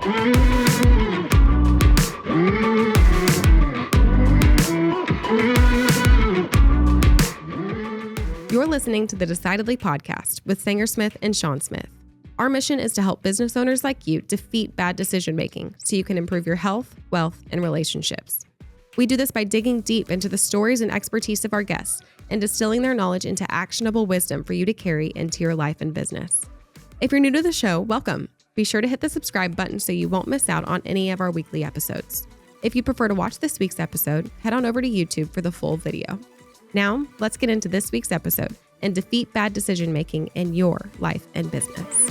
You're listening to the Decidedly podcast with Sanger Smith and Sean Smith. Our mission is to help business owners like you defeat bad decision-making so you can improve your health, wealth, and relationships. We do this by digging deep into the stories and expertise of our guests and distilling their knowledge into actionable wisdom for you to carry into your life and business. If you're new to the show, welcome. Be sure to hit the subscribe button so you won't miss out on any of our weekly episodes. If you prefer to watch this week's episode, head on over to YouTube for the full video. Now, let's get into this week's episode and defeat bad decision-making in your life and business.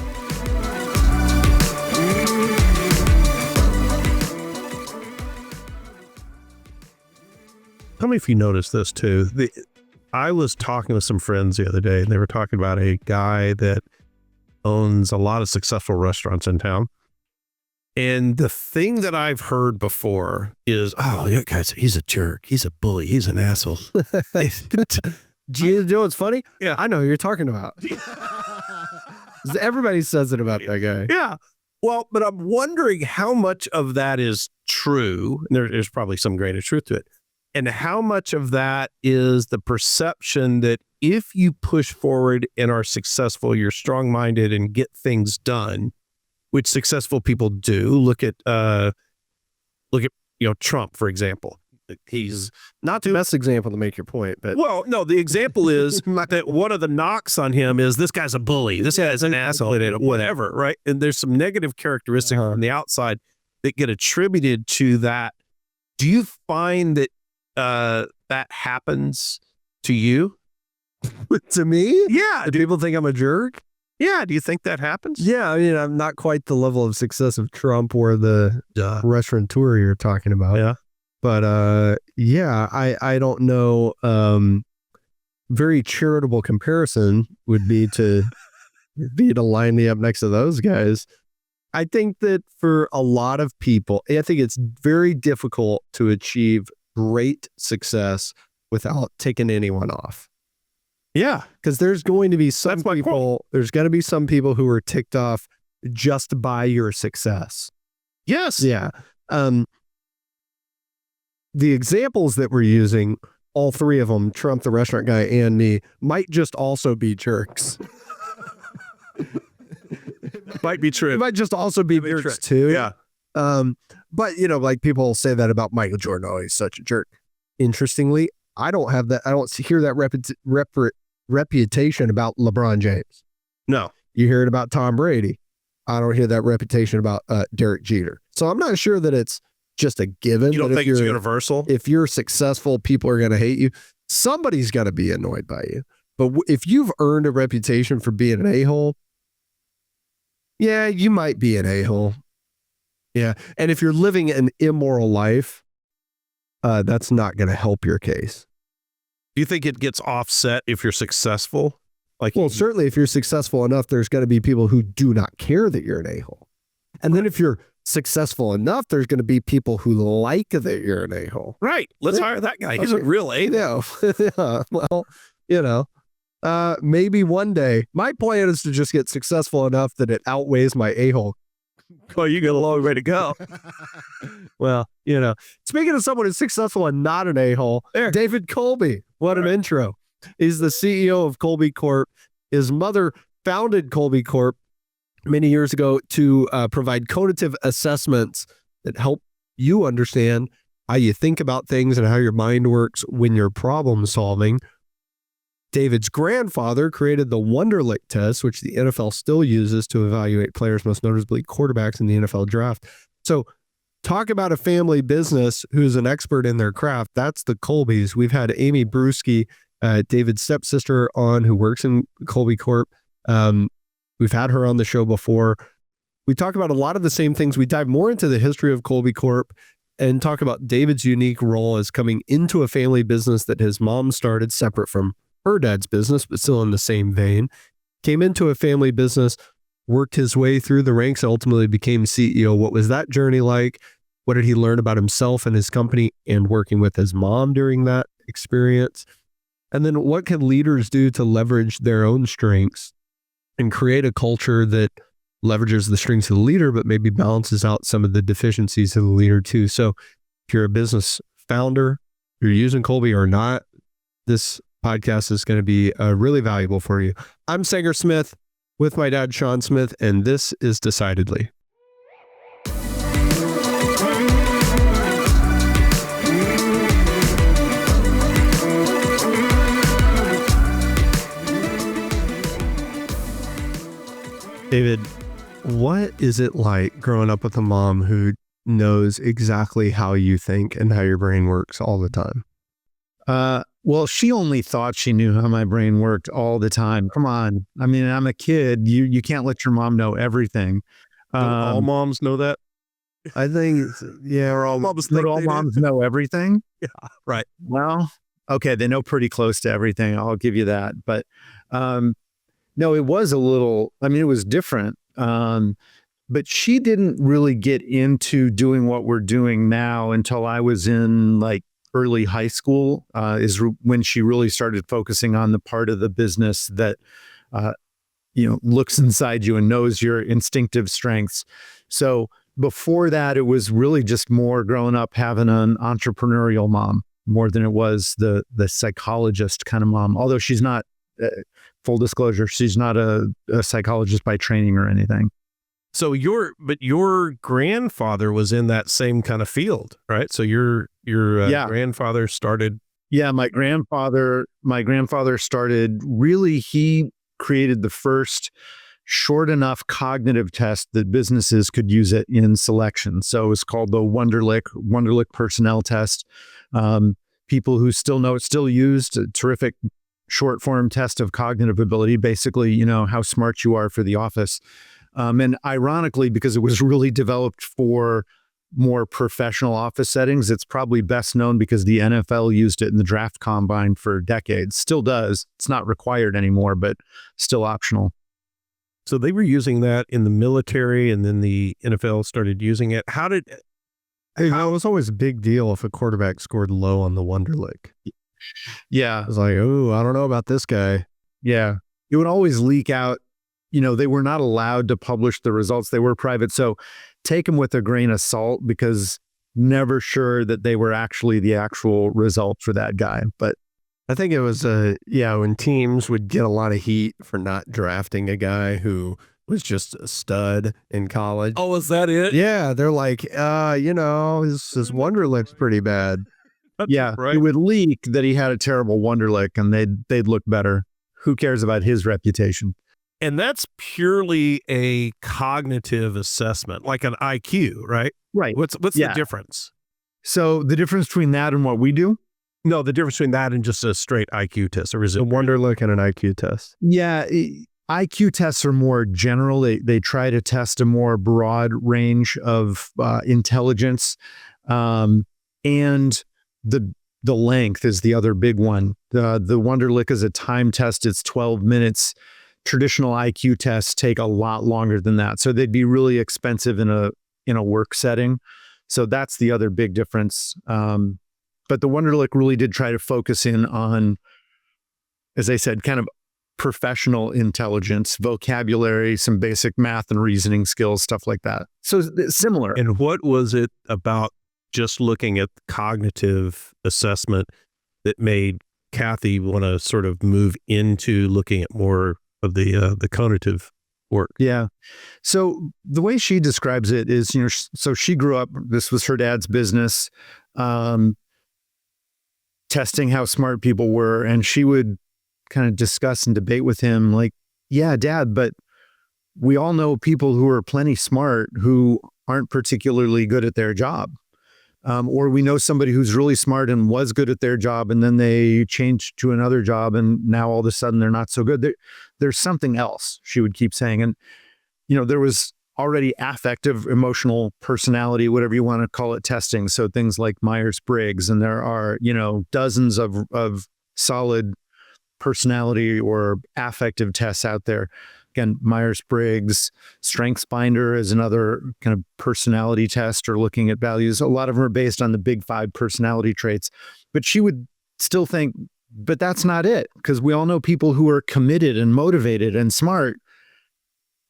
Tell me if you noticed this too. I was talking with some friends the other day, and they were talking about a guy that owns a lot of successful restaurants in town. And the thing that I've heard before is, oh, yeah, guys, he's a jerk. He's a bully. He's an asshole. Do you know what's funny? Yeah. I know who you're talking about. Everybody says it about that guy. Yeah. Well, but I'm wondering how much of that is true. And there's probably some grain of truth to it. And how much of that is the perception that if you push forward and are successful, you're strong-minded and get things done, which successful people do. Look at Trump, for example. He's not the best example to make your point, but well, no, the example is that one of the knocks on him is this guy's a bully. This guy's an asshole, whatever, right? And there's some negative characteristics on the outside that get attributed to that. Do you find that that happens to you? To me? Yeah. Do people think I'm a jerk? Yeah. Do you think that happens? Yeah. I mean, I'm not quite the level of success of Trump or the restaurateur you're talking about. Yeah. But yeah, I don't know. Very charitable comparison would be to line me up next to those guys. I think that for a lot of people, I think it's very difficult to achieve great success without taking anyone off. Yeah. Because there's going to be some people, there's going to be some people who are ticked off just by your success. Yes. Yeah. The examples that we're using, all three of them, Trump, the restaurant guy, and me, might just also be jerks. Might be true. It might just also be jerks too. Yeah. But, like people say that about Michael Jordan. Oh, he's such a jerk. Interestingly, I don't have that. I don't hear that reputation about LeBron James. No. You hear it about Tom Brady. I don't hear that reputation about Derek Jeter. So I'm not sure that it's just a given. You don't think it's universal? If you're successful, people are going to hate you. Somebody's got to be annoyed by you. But if you've earned a reputation for being an a-hole, yeah, you might be an a-hole. Yeah. And if you're living an immoral life, that's not going to help your case. Do you think it gets offset if you're successful? Well, certainly if you're successful enough, there's going to be people who do not care that you're an a-hole. And then if you're successful enough, there's going to be people who like that you're an a-hole. Right. Let's hire that guy. He's a real a-hole. Yeah. Well, maybe one day. My plan is to just get successful enough that it outweighs my a-hole. Well, you got a long way to go. Well, speaking of someone who's successful and not an a-hole, David Kolbe. What an intro. He's the CEO of Kolbe Corp. His mother founded Kolbe Corp many years ago to provide cognitive assessments that help you understand how you think about things and how your mind works when you're problem solving. David's grandfather created the Wonderlic Test, which the NFL still uses to evaluate players, most notably quarterbacks in the NFL draft. So talk about a family business who's an expert in their craft. That's the Kolbes. We've had Amy Brewski, David's stepsister, on, who works in Kolbe Corp. We've had her on the show before. We talk about a lot of the same things. We dive more into the history of Kolbe Corp and talk about David's unique role as coming into a family business that his mom started separate from her dad's business, but still in the same vein. Came into a family business, worked his way through the ranks, ultimately became CEO. What was that journey like? What did he learn about himself and his company and working with his mom during that experience? And then what can leaders do to leverage their own strengths and create a culture that leverages the strengths of the leader, but maybe balances out some of the deficiencies of the leader too. So if you're a business founder, you're using Kolbe or not, this podcast is going to be really valuable for you. I'm Sanger Smith with my dad, Sean Smith, and this is Decidedly. David, what is it like growing up with a mom who knows exactly how you think and how your brain works all the time? Well, she only thought she knew how my brain worked all the time. Come on. I mean, I'm a kid. You can't let your mom know everything. Don't all moms know that? I think, yeah, all moms know everything. Yeah, right. Well, okay, they know pretty close to everything. I'll give you that. But no, it was a little, I mean, it was different. But she didn't really get into doing what we're doing now until I was in like early high school, is when she really started focusing on the part of the business that, looks inside you and knows your instinctive strengths. So before that, it was really just more growing up having an entrepreneurial mom more than it was the psychologist kind of mom. Although she's not, full disclosure, she's not a psychologist by training or anything. So your grandfather was in that same kind of field, right? So your grandfather started. Yeah, my grandfather started, really, he created the first short enough cognitive test that businesses could use it in selection. So it's called the Wonderlic Personnel Test. People who still know it's still used, a terrific short form test of cognitive ability, basically, how smart you are for the office. And ironically, because it was really developed for more professional office settings, it's probably best known because the NFL used it in the draft combine for decades. Still does. It's not required anymore, but still optional. So they were using that in the military, and then the NFL started using it. It was always a big deal if a quarterback scored low on the Wonderlic. Yeah. It was like, oh, I don't know about this guy. Yeah. It would always leak out. They were not allowed to publish the results. They were private. So take them with a grain of salt, because never sure that they were actually the actual result for that guy. But I think it was, when teams would get a lot of heat for not drafting a guy who was just a stud in college. Oh, is that it? Yeah. They're like, his Wonderlic's pretty bad. Yeah. Right. It would leak that he had a terrible Wonderlic, and they'd look better. Who cares about his reputation? And that's purely a cognitive assessment, like an IQ, right? Right. What's the difference? So the difference between that and what we do? No, the difference between that and just a straight IQ test, or is it a Wonderlic and an IQ test? Yeah. IQ tests are more general. They try to test a more broad range of intelligence. And the length is the other big one. The Wonderlic is a time test. It's 12 minutes. Traditional IQ tests take a lot longer than that. So they'd be really expensive in a work setting. So that's the other big difference. But the Wonderlic really did try to focus in on, as I said, kind of professional intelligence, vocabulary, some basic math and reasoning skills, stuff like that. So similar. And what was it about just looking at cognitive assessment that made Kathy want to sort of move into looking at more of the cognitive work? Yeah. So the way she describes it is, so she grew up, this was her dad's business, testing how smart people were. And she would kind of discuss and debate with him like, yeah, Dad, but we all know people who are plenty smart who aren't particularly good at their job. Or we know somebody who's really smart and was good at their job, and then they changed to another job, and now all of a sudden they're not so good. There's something else, she would keep saying. And, there was already affective, emotional, personality, whatever you want to call it, testing. So things like Myers-Briggs, and there are, dozens of solid personality or affective tests out there. Again, Myers-Briggs, StrengthsFinder is another kind of personality test, or looking at values. A lot of them are based on the big 5 personality traits. But she would still think, but that's not it, because we all know people who are committed and motivated and smart,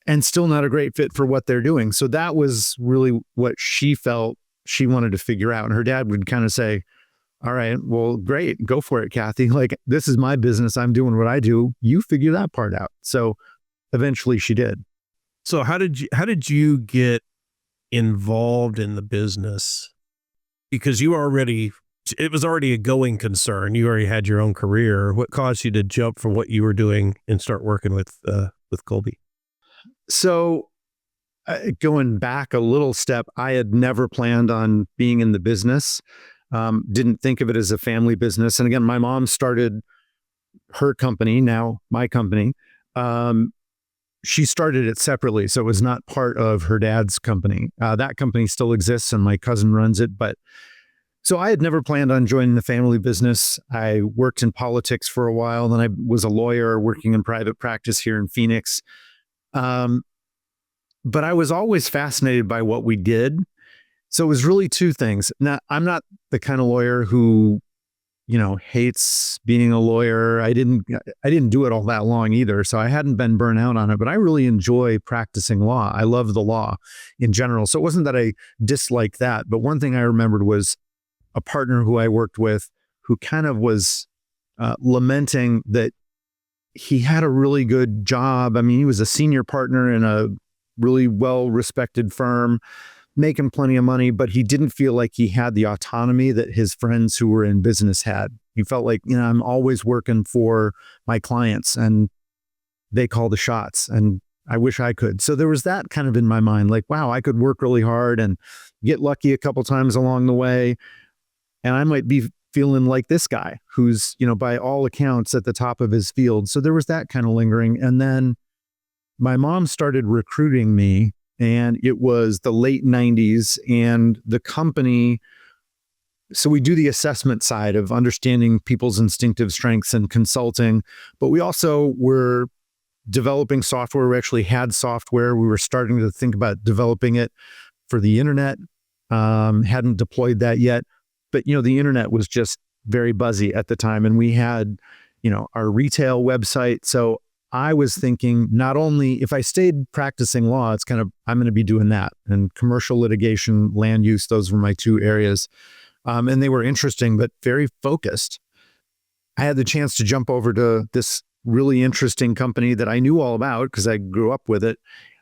and still not a great fit for what they're doing. So that was really what she felt she wanted to figure out. And her dad would kind of say, all right, well, great. Go for it, Kathy. Like, this is my business. I'm doing what I do. You figure that part out. So eventually she did. So how did you get involved in the business? Because it was already a going concern. You already had your own career. What caused you to jump from what you were doing and start working with Kolbe? So going back a little step, I had never planned on being in the business. Didn't think of it as a family business. And again, my mom started her company, now my company. She started it separately, so it was not part of her dad's company. That company still exists and my cousin runs it. But so I had never planned on joining the family business. I worked in politics for a while. Then I was a lawyer working in private practice here in Phoenix. But I was always fascinated by what we did. So it was really two things. Now, I'm not the kind of lawyer who, hates being a lawyer. I didn't do it all that long either. So I hadn't been burnt out on it, but I really enjoy practicing law. I love the law in general. So it wasn't that I disliked that. But one thing I remembered was a partner who I worked with who kind of was lamenting that he had a really good job. I mean, he was a senior partner in a really well-respected firm, making plenty of money, but he didn't feel like he had the autonomy that his friends who were in business had. He felt like, I'm always working for my clients and they call the shots and I wish I could. So there was that kind of in my mind, like, wow, I could work really hard and get lucky a couple times along the way. And I might be feeling like this guy who's, by all accounts at the top of his field. So there was that kind of lingering. And then my mom started recruiting me, and it was the late 90s, and the company. So we do the assessment side of understanding people's instinctive strengths and consulting, but we also were developing software. We actually had software. We were starting to think about developing it for the internet. Hadn't deployed that yet, but the internet was just very buzzy at the time, and we had, our retail website. So I was thinking, not only if I stayed practicing law, it's kind of, I'm going to be doing that, and commercial litigation, land use, those were my two areas. And they were interesting, but very focused. I had the chance to jump over to this really interesting company that I knew all about because I grew up with it.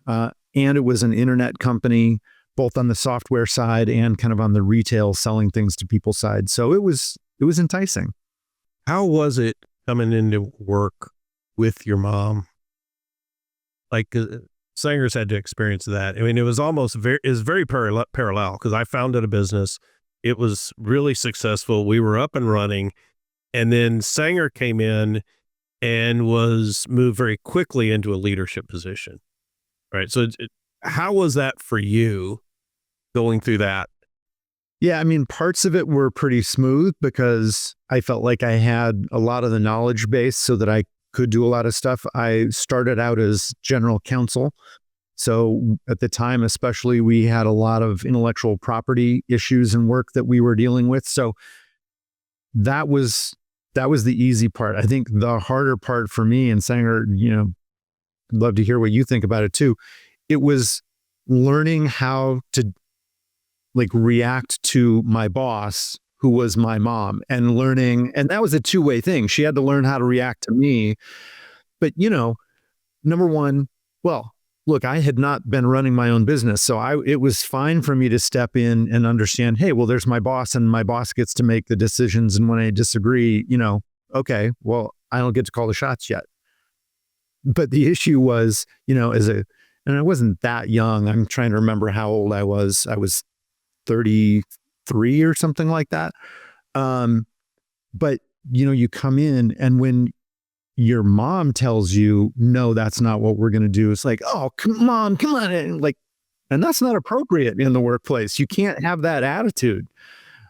And it was an internet company, both on the software side and kind of on the retail selling things to people side. So it was enticing. How was it coming into work with your mom? Like Sanger's had to experience that. I mean, it was very parallel because I founded a business. It was really successful. We were up and running. And then Sanger came in and was moved very quickly into a leadership position. Right. So how was that for you going through that? Yeah, I mean, parts of it were pretty smooth because I felt like I had a lot of the knowledge base so that I could do a lot of stuff. I started out as general counsel. So at the time, especially, we had a lot of intellectual property issues and work that we were dealing with. So that was the easy part. I think the harder part for me, and Sanger, I'd love to hear what you think about it too. It was learning how to react to my boss, who was my mom, and that was a two-way thing. She had to learn how to react to me. But, number one, well, look, I had not been running my own business. So it was fine for me to step in and understand, hey, well, there's my boss and my boss gets to make the decisions. And when I disagree, okay, well, I don't get to call the shots yet. But the issue was, and I wasn't that young. I'm trying to remember how old I was. I was 33 or something like that. But, you come in, and when your mom tells you, no, that's not what we're going to do, it's like, oh, come on. And that's not appropriate in the workplace. You can't have that attitude.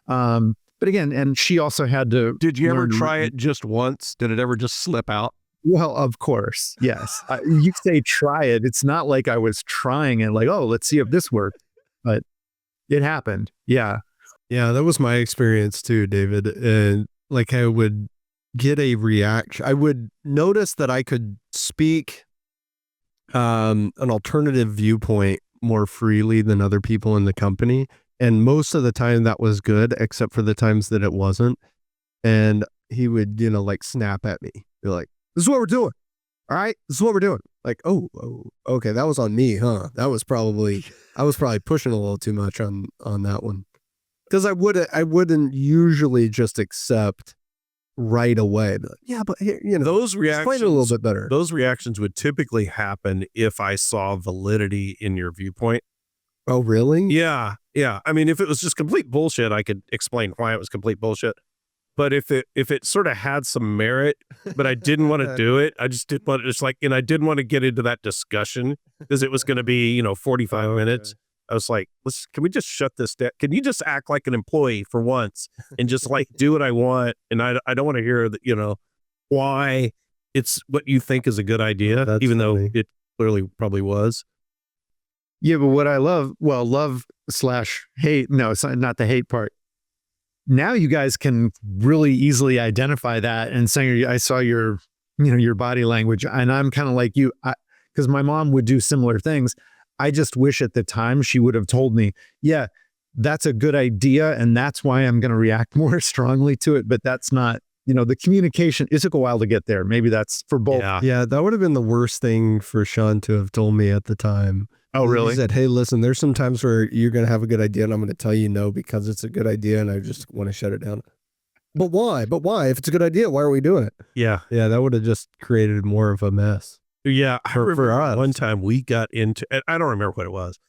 But again, and she also had to. Did you ever try it just once? Did it ever just slip out? Well, of course. Yes. You say try it. It's not like I was trying it like, oh, let's see if this works. But it happened. Yeah. Yeah, that was my experience too, David. And I would get a reaction. I would notice that I could speak an alternative viewpoint more freely than other people in the company. And most of the time that was good, except for the times that it wasn't. And he would, like snap at me. Be like, this is what we're doing. All right, this is what we're doing. Like, oh, okay, that was on me, huh? I was probably pushing a little too much on that one. Because I wouldn't usually just accept right away. But yeah, but here, those reactions, explain it a little bit better. Those reactions would typically happen if I saw validity in your viewpoint. Oh, really? Yeah. I mean, if it was just complete bullshit, I could explain why it was complete bullshit. But if it sort of had some merit, but I didn't want to do it, I just didn't want to, it's like, and I didn't want to get into that discussion because it was going to be, 45 minutes. I was like, can we just shut this down? Can you just act like an employee for once and just like do what I want? And I don't want to hear that, why it's what you think is a good idea, even though it clearly probably was. Yeah, but what I love / hate, no, it's not the hate part. Now you guys can really easily identify that and say, I saw your body language, and I'm kind of like you, because my mom would do similar things. I just wish at the time she would have told me, yeah, that's a good idea, and that's why I'm going to react more strongly to it. But that's not, the communication, it took a while to get there. Maybe that's for both. Yeah, that would have been the worst thing for Sean to have told me at the time. Oh, really? He said, hey, listen, there's some times where you're going to have a good idea and I'm going to tell you no because it's a good idea and I just want to shut it down. But why? If it's a good idea, why are we doing it? Yeah, that would have just created more of a mess. Yeah, I remember us. One time we got into, I don't remember what it was,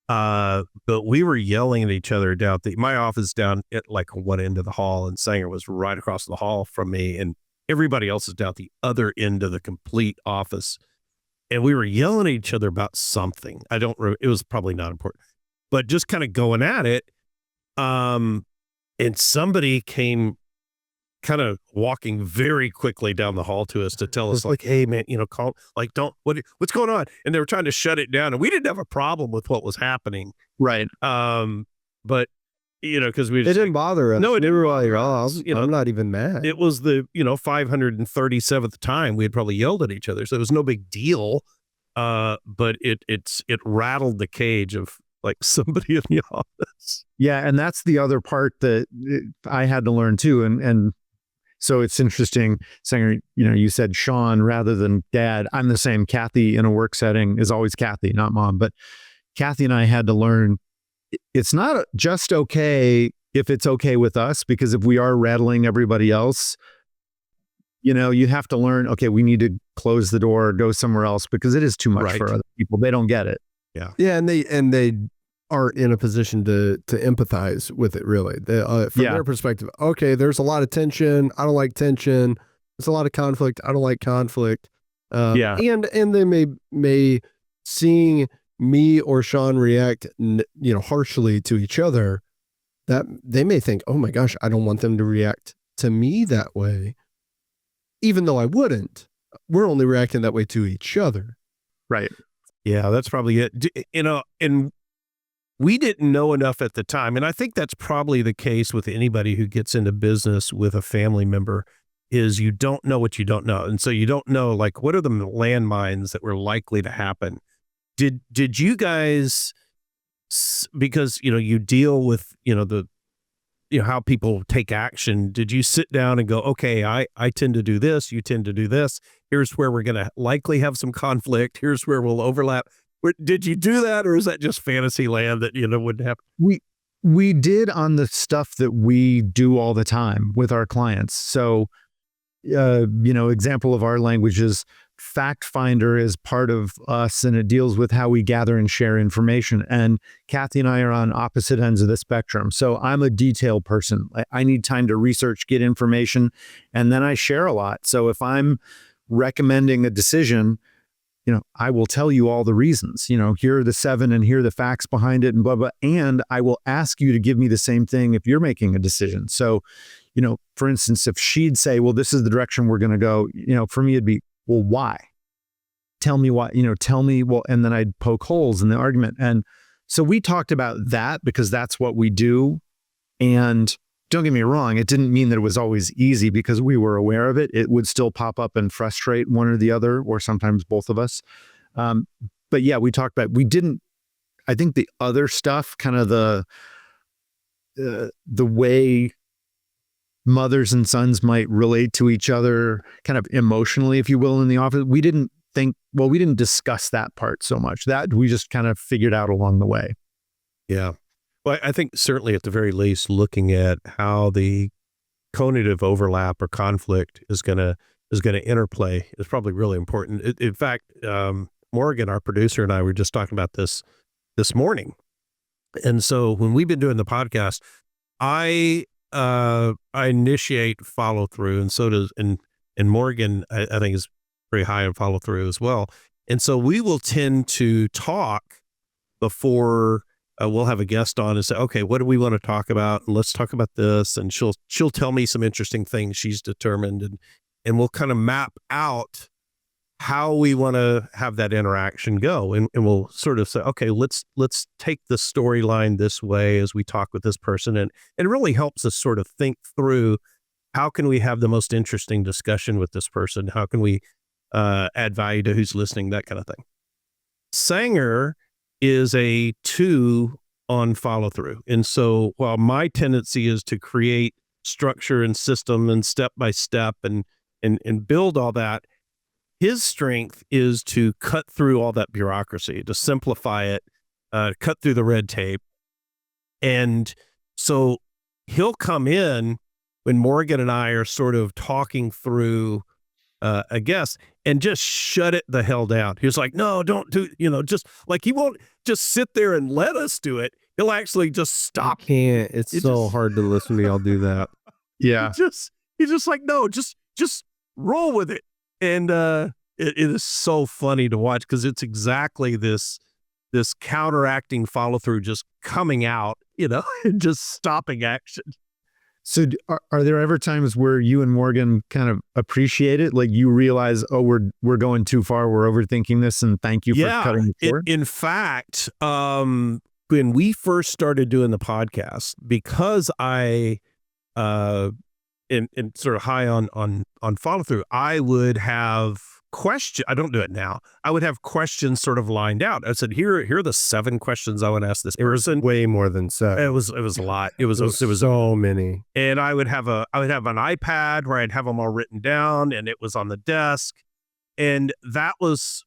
but we were yelling at each other down my office down at like one end of the hall, and Sanger was right across the hall from me, and everybody else is down at the other end of the complete office. And we were yelling at each other about something. It was probably not important, but just kind of going at it. And somebody came kind of walking very quickly down the hall to us to tell us like, hey man, call, like, what's going on? And they were trying to shut it down, and we didn't have a problem with what was happening. Right. But because it didn't bother us. No, it didn't bother us. I'm not even mad. It was the 537th time we had probably yelled at each other, so it was no big deal. But it rattled the cage of like somebody in the office. Yeah, and that's the other part that I had to learn too. And so it's interesting, Sanger, you said Sean rather than dad. I'm the same. Kathy in a work setting is always Kathy, not mom. But Kathy and I had to learn it's not just okay if it's okay with us, because if we are rattling everybody else, you have to learn, okay, we need to close the door or go somewhere else because it is too much for other people. They don't get it. Yeah. Yeah. And they aren't in a position to empathize with it, really. From their perspective, okay, there's a lot of tension. I don't like tension. There's a lot of conflict. I don't like conflict. And they may seeing me or Sean react, harshly to each other, that they may think, oh my gosh, I don't want them to react to me that way. Even though I wouldn't, we're only reacting that way to each other. Right. Yeah, that's probably it. And we didn't know enough at the time. And I think that's probably the case with anybody who gets into business with a family member, is you don't know what you don't know. And so you don't know, like, what are the landmines that were likely to happen? Did you guys, because, you deal with, how people take action, did you sit down and go, okay, I tend to do this, you tend to do this. Here's where we're going to likely have some conflict. Here's where we'll overlap. Did you do that, or is that just fantasy land that, wouldn't happen? We did on the stuff that we do all the time with our clients. So, example of our language is Fact Finder is part of us, and it deals with how we gather and share information. And Kathy and I are on opposite ends of the spectrum. So I'm a detail person. I need time to research, get information, and then I share a lot. So if I'm recommending a decision, I will tell you all the reasons, here are the 7 and here are the facts behind it and blah, blah. And I will ask you to give me the same thing if you're making a decision. So, for instance, if she'd say, well, this is the direction we're going to go, for me, it'd be, well, why? Tell me why, tell me, well, and then I'd poke holes in the argument. And so we talked about that because that's what we do. And don't get me wrong, it didn't mean that it was always easy because we were aware of it. It would still pop up and frustrate one or the other, or sometimes both of us. But yeah, we talked about, I think the other stuff, kind of the way mothers and sons might relate to each other kind of emotionally, if you will, in the office. We didn't discuss that part so much. That we just kind of figured out along the way. Yeah. Well, I think certainly at the very least, looking at how the cognitive overlap or conflict is going to interplay is probably really important. In fact, Morgan, our producer, and I were just talking about this morning. And so when we've been doing the podcast, I initiate follow through, and so does and Morgan, I think, is pretty high on follow through as well. And so we will tend to talk before we'll have a guest on and say, okay, what do we want to talk about? And let's talk about this. And she'll tell me some interesting things she's determined, and we'll kind of map out how we want to have that interaction go. And we'll sort of say, okay, let's take the storyline this way as we talk with this person. And it really helps us sort of think through, how can we have the most interesting discussion with this person? How can we add value to who's listening, that kind of thing. Sanger is a 2 on follow through. And so while my tendency is to create structure and system and step by step and build all that, his strength is to cut through all that bureaucracy, to simplify it, cut through the red tape. And so he'll come in when Morgan and I are sort of talking through a guest and just shut it the hell down. He was like, no, don't do, just like, he won't just sit there and let us do it. He'll actually just stop. Can't. It's so hard to listen to y'all do that. Yeah. He's just like, no, just roll with it. And it is so funny to watch, because it's exactly this counteracting follow through just coming out, and just stopping action. So are there ever times where you and Morgan kind of appreciate it? Like you realize, oh, we're going too far, we're overthinking this, and thank you for cutting it short? In fact, when we first started doing the podcast, because I and sort of high on follow through, I would have questions. I don't do it now. I would have questions sort of lined out. I said, here are the 7 questions I would ask this person. Way more than 7. It was a lot. It was so many. And I would have an iPad where I'd have them all written down, and it was on the desk. And that was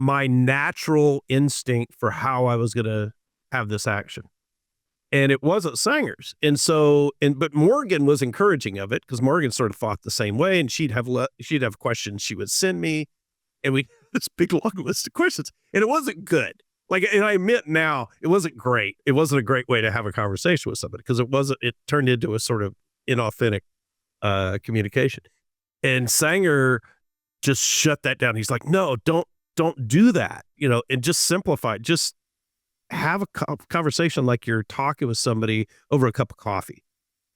my natural instinct for how I was going to have this action. And it wasn't Sanger's. And so, but Morgan was encouraging of it, because Morgan sort of thought the same way, and she'd have questions she would send me, and we this big long list of questions, and it wasn't good. Like, and I admit now, it wasn't great. It wasn't a great way to have a conversation with somebody, because it turned into a sort of inauthentic communication. And Sanger just shut that down. He's like, no, don't do that, and just simplify. Just have a conversation like you're talking with somebody over a cup of coffee.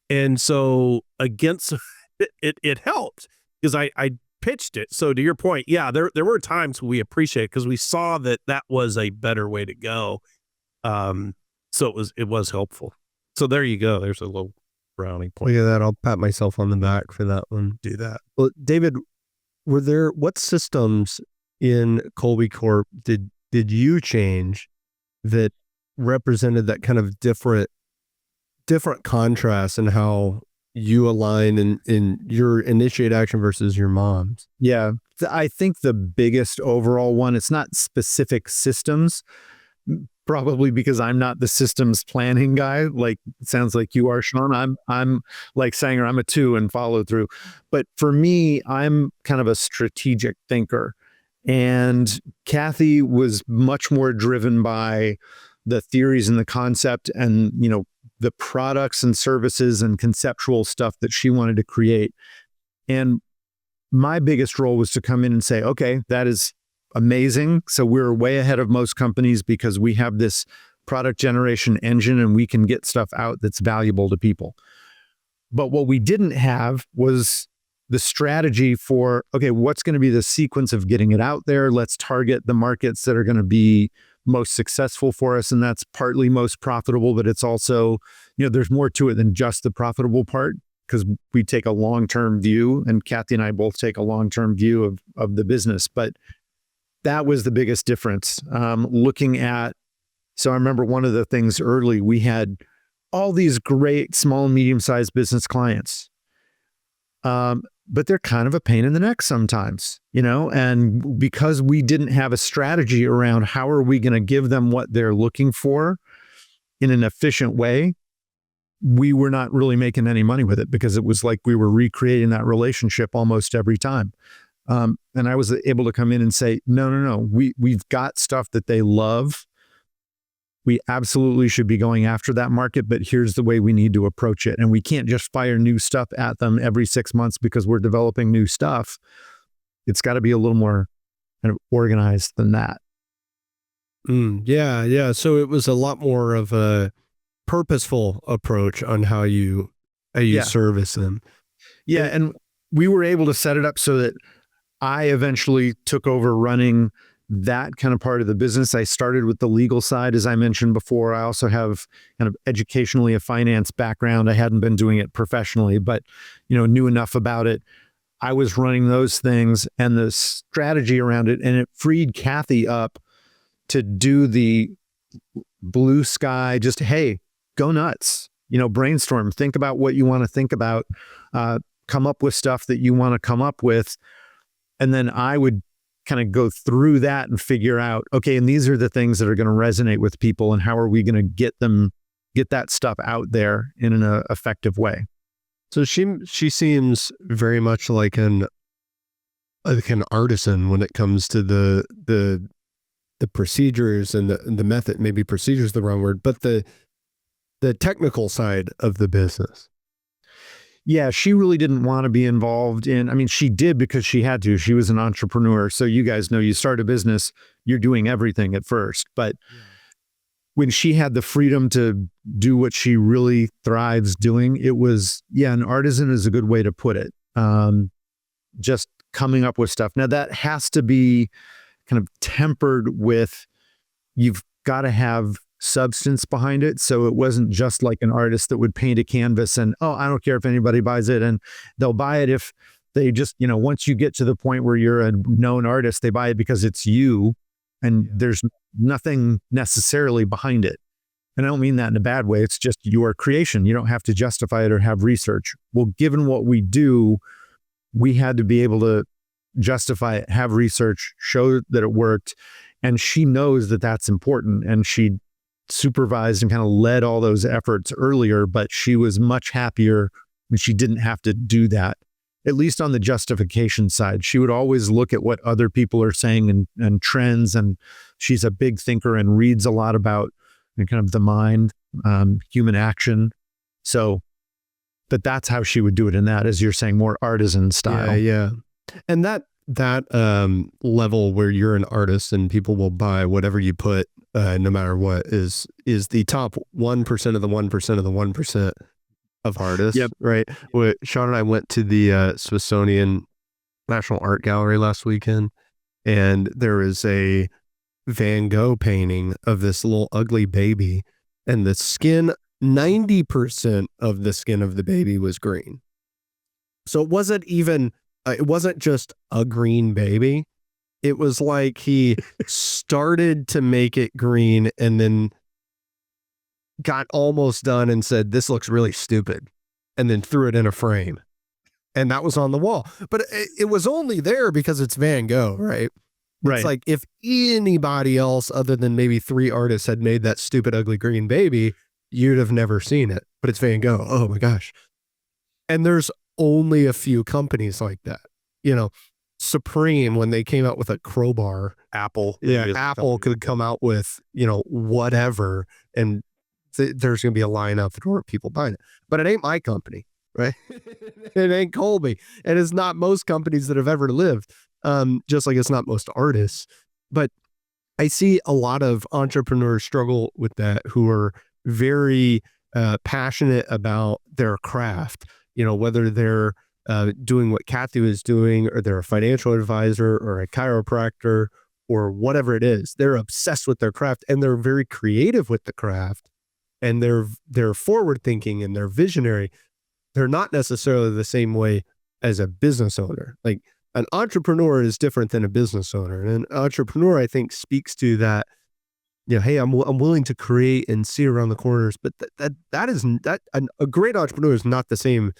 And so against it helped, because I pitched it. So to your point, yeah, there were times we appreciate it, because we saw that was a better way to go. So it was helpful. So there you go. There's a little brownie point. Look at that. I'll pat myself on the back for that one. Do that. Well, David, what systems in Kolbe Corp did you change that represented that kind of different contrast in how you align in your initiate action versus your mom's? Yeah, I think the biggest overall one, it's not specific systems, probably because I'm not the systems planning guy. Like, it sounds like you are, Sean. I'm like Sanger, I'm a 2 and follow through. But for me, I'm kind of a strategic thinker. And Kathy was much more driven by the theories and the concept and, the products and services and conceptual stuff that she wanted to create. And my biggest role was to come in and say, okay, that is amazing. So we're way ahead of most companies because we have this product generation engine and we can get stuff out that's valuable to people. But what we didn't have was the strategy for, okay, what's going to be the sequence of getting it out there? Let's target the markets that are going to be most successful for us. And that's partly most profitable, but it's also, there's more to it than just the profitable part, because we take a long-term view, and Kathy and I both take a long-term view of the business. But that was the biggest difference. Looking at, so I remember one of the things early, we had all these great small and medium-sized business clients. But they're kind of a pain in the neck sometimes, and because we didn't have a strategy around how are we going to give them what they're looking for in an efficient way, we were not really making any money with it because it was like we were recreating that relationship almost every time. And I was able to come in and say, no, we've got stuff that they love. We absolutely should be going after that market, but here's the way we need to approach it. And we can't just fire new stuff at them every 6 months because we're developing new stuff. It's got to be a little more kind of organized than that. Yeah. So it was a lot more of a purposeful approach on how you service them. Yeah, and we were able to set it up so that I eventually took over running that kind of part of the business. I started with the legal side, as I mentioned before. I also have kind of educationally a finance background. I hadn't been doing it professionally, but knew enough about it. I was running those things and the strategy around it, and it freed Kathy up to do the blue sky, just, hey, go nuts, brainstorm, think about what you want to think about, come up with stuff that you want to come up with. And then I would kind of go through that and figure out, okay, and these are the things that are going to resonate with people, and how are we going to get that stuff out there in an effective way. So she seems very much like an artisan when it comes to the procedures and the method. Maybe procedure is the wrong word, but the technical side of the business. Yeah, she really didn't want to be involved in, she did because she had to. She was an entrepreneur. So you guys know, you start a business, you're doing everything at first. But when she had the freedom to do what she really thrives doing, it was, an artisan is a good way to put it. Just coming up with stuff. Now that has to be kind of tempered with, you've got to have substance behind it. So it wasn't just like an artist that would paint a canvas and, I don't care if anybody buys it, and they'll buy it if they just, once you get to the point where you're a known artist, they buy it because it's you and there's nothing necessarily behind it. And I don't mean that in a bad way. It's just your creation. You don't have to justify it or have research. Well, given what we do, we had to be able to justify it, have research, show that it worked. And she knows that that's important. And she supervised and kind of led all those efforts earlier, but she was much happier when she didn't have to do that, at least on the justification side. She would always look at what other people are saying and trends, and she's a big thinker and reads a lot about kind of the mind, human action. So, but that's how she would do it in that, as you're saying, more artisan style. Yeah. And that level where you're an artist and people will buy whatever you put, no matter what, is the top 1% of the 1% of the 1% of artists. Yep. Right. Sean and I went to the Smithsonian National Art Gallery last weekend, and there is a Van Gogh painting of this little ugly baby, and the skin, 90% of the skin of the baby was green. So it wasn't just a green baby. It was like he started to make it green and then got almost done and said, this looks really stupid, and then threw it in a frame. And that was on the wall. But it was only there because it's Van Gogh, right? Right. It's like if anybody else other than maybe 3 artists had made that stupid, ugly green baby, you'd have never seen it. But it's Van Gogh. Oh my gosh. And there's only a few companies like that. Supreme, when they came out with a crowbar, Apple could come out with, whatever, and there's going to be a line out the door of people buying it. But it ain't my company, right? It ain't Kolbe. And it's not most companies that have ever lived, just like it's not most artists. But I see a lot of entrepreneurs struggle with that, who are very passionate about their craft, whether they're doing what Kathy was doing, or they're a financial advisor or a chiropractor or whatever it is. They're obsessed with their craft, and they're very creative with the craft, and they're forward thinking and they're visionary. They're not necessarily the same way as a business owner. Like an entrepreneur is different than a business owner. And an entrepreneur, I think, speaks to that, hey, I'm willing to create and see around the corners, but a great entrepreneur is not the same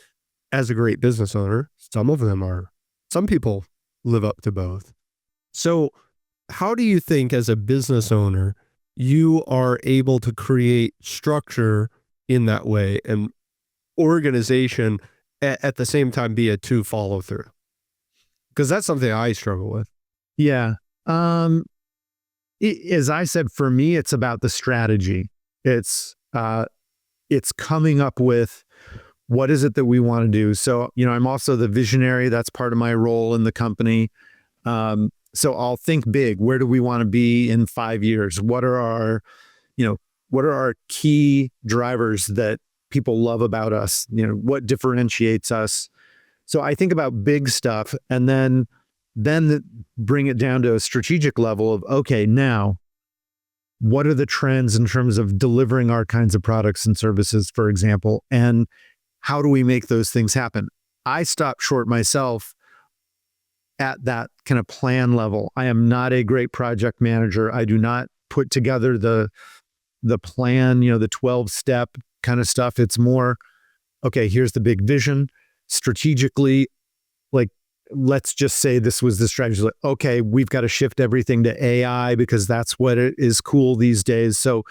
as a great business owner. Some of them are. Some people live up to both. So how do you think as a business owner, you are able to create structure in that way and organization at the same time be a true follow through? Because that's something I struggle with. Yeah. As I said, for me, it's about the strategy. It's coming up with what is it that we want to do. So, I'm also the visionary. That's part of my role in the company. So I'll think big. Where do we want to be in 5 years? What are our key drivers that people love about us? What differentiates us? So I think about big stuff, and then bring it down to a strategic level of, okay, now what are the trends in terms of delivering our kinds of products and services, for example, and how do we make those things happen? I stop short myself at that kind of plan level. I am not a great project manager. I do not put together the plan, the 12-step kind of stuff. It's more, okay, here's the big vision. Strategically, let's just say this was the strategy. Okay, we've got to shift everything to AI because that's what it is cool these days. So